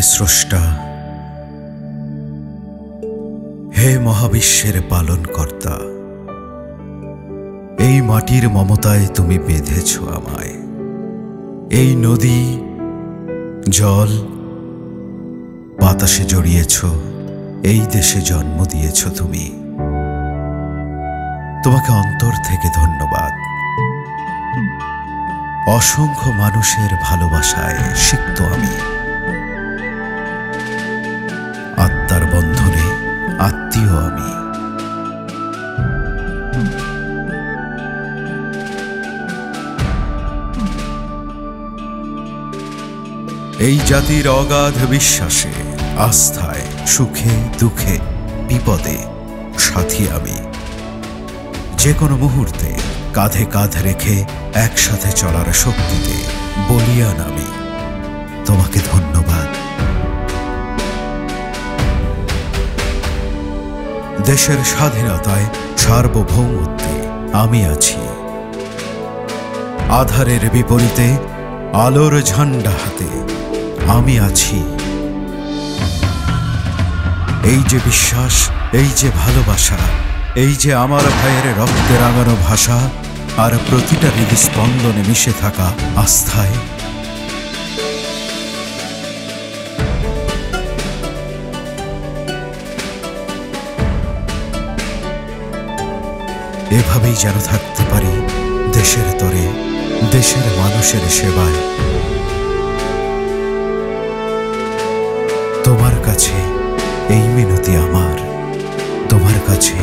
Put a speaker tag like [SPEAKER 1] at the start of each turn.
[SPEAKER 1] স্রষ্টা, হে মহাবিশ্বের পালনকর্তা, এই মাটির মমতায় তুমি বেঁধেছ আমায়। এই নদী, জল, বাতাসে জড়িয়েছ, এই দেশে জন্ম দিয়েছ তুমি। তোমাকে অন্তর থেকে ধন্যবাদ। অসংখ্য মানুষের ভালোবাসায় সিক্ত আমি। আত্মার বন্ধনে আত্মীয় আমি। এই জাতির অগাধ বিশ্বাসে, আস্থায়, সুখে দুঃখে বিপদে সাথী আমি। যে কোনো মুহূর্তে কাঁধে কাঁধ রেখে একসাথে চলার শক্তিতে বলিয়ান আমি। তোমাকে ধন্যবাদ। দেশের স্বাধীনতায়, সার্বভৌমত্বে আমি আছি। আধারের বিপরীতে আলোর ঝান্ডা হাতে আমি আছি। এই যে বিশ্বাস, এই যে ভালোবাসা, এই যে আমার ভাইয়ের রক্তে রাঙানো ভাষা, আর প্রতিটা হৃদস্পন্দনে মিশে থাকা আস্থায়, এভাবেই যেন থাকতে পারি দেশের তরে, দেশের মানুষের সেবায়। তোমার কাছে এই মিনতি আমার, তোমার কাছে